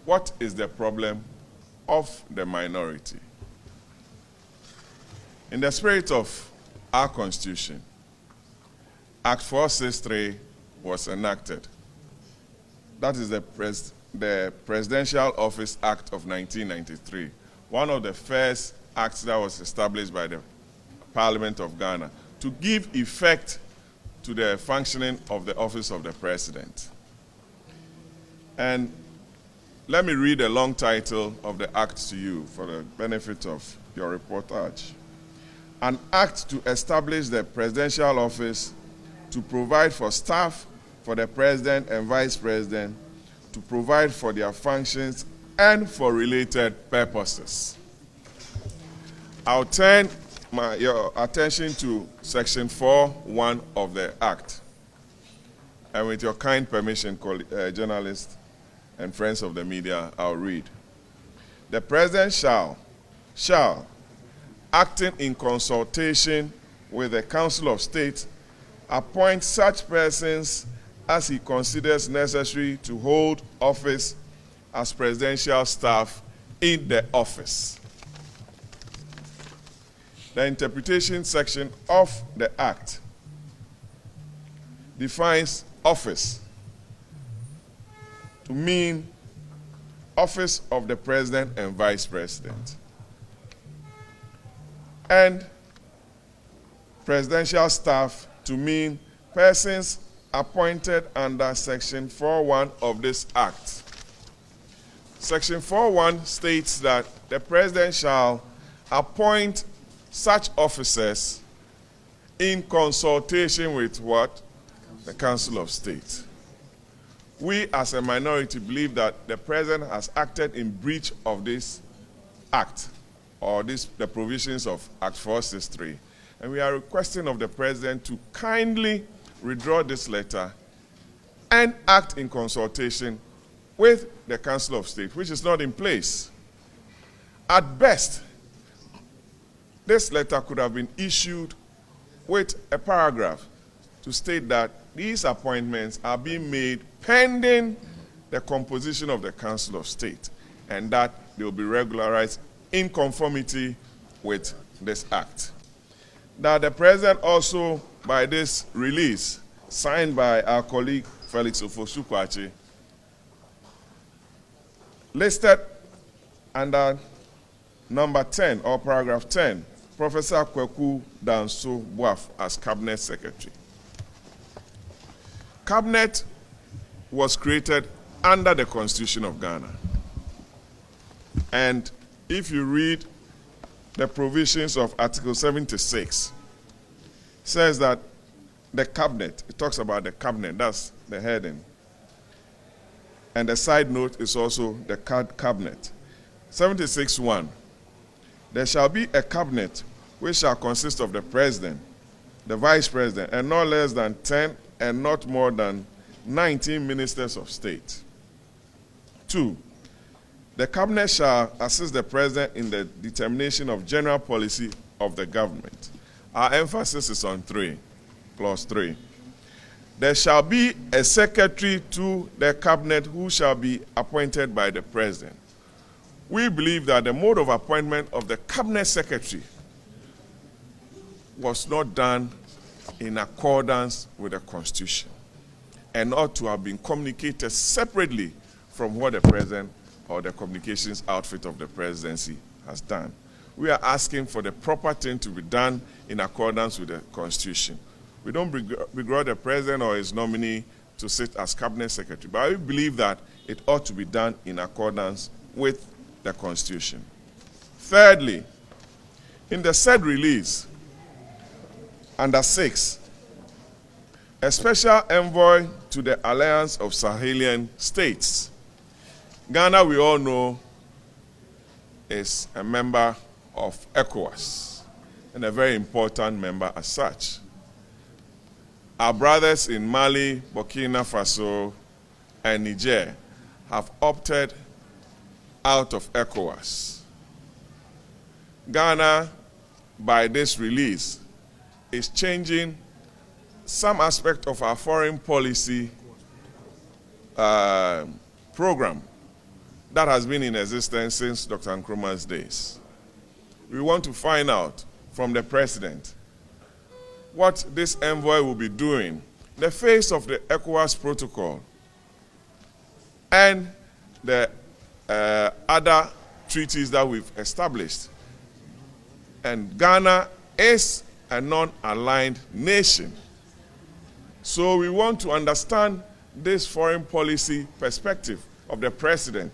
what is the problem of the minority? In the spirit of our Constitution, Act 463 was enacted. That is the Presidential Office Act of 1993, one of the first acts that was established by the Parliament of Ghana to give effect to the functioning of the office of the President. And let me read a long title of the act to you for the benefit of your reportage. An act to establish the presidential office to provide for staff for the President and Vice President, to provide for their functions and for related purposes. I'll turn your attention to Section 4.1 of the Act. And with your kind permission, journalists and friends of the media, I'll read. The President shall, acting in consultation with the Council of State, appoint such persons as he considers necessary to hold office as presidential staff in the office. The interpretation section of the Act defines office to mean office of the President and Vice President, and presidential staff to mean persons appointed under Section 4.1 of this Act. Section 4.1 states that the President shall appoint such officers in consultation with what? The Council of State. We as a minority believe that the President has acted in breach of this Act, or the provisions of Act 463. And we are requesting of the President to kindly withdraw this letter and act in consultation with the Council of State, which is not in place. At best, this letter could have been issued with a paragraph to state that these appointments are being made pending the composition of the Council of State, and that they will be regularized in conformity with this Act. Now, the President also, by this release, signed by our colleague Felix Ofosu-Kwakye, listed under number 10, or paragraph 10, Professor Kweku Danso Boaf as Cabinet Secretary. Cabinet was created under the Constitution of Ghana. And if you read the provisions of Article 76, says that the Cabinet, it talks about the Cabinet, that's the heading. And the side note is also the Cabinet. 76.1, there shall be a Cabinet which shall consist of the President, the Vice President, and not less than 10 and not more than 19 ministers of state. 2, the Cabinet shall assist the President in the determination of general policy of the government. Our emphasis is on 3, clause 3. There shall be a secretary to the Cabinet who shall be appointed by the President. We believe that the mode of appointment of the Cabinet Secretary was not done in accordance with the Constitution and ought to have been communicated separately from what the President or the communications outfit of the presidency has done. We are asking for the proper thing to be done in accordance with the Constitution. We don't begrudge the President or his nominee to sit as Cabinet Secretary, but we believe that it ought to be done in accordance with the Constitution. Thirdly, in the said release, under 6, a special envoy to the Alliance of Sahelian States. Ghana, we all know, is a member of ECOWAS, and a very important member as such. Our brothers in Mali, Burkina Faso, and Niger have opted out of ECOWAS. Ghana, by this release, is changing some aspect of our foreign policy program that has been in existence since Dr. Nkrumah's days. We want to find out from the president what this envoy will be doing in the face of the ECOWAS protocol and the other treaties that we've established. And Ghana is a non-aligned nation. So we want to understand this foreign policy perspective of the president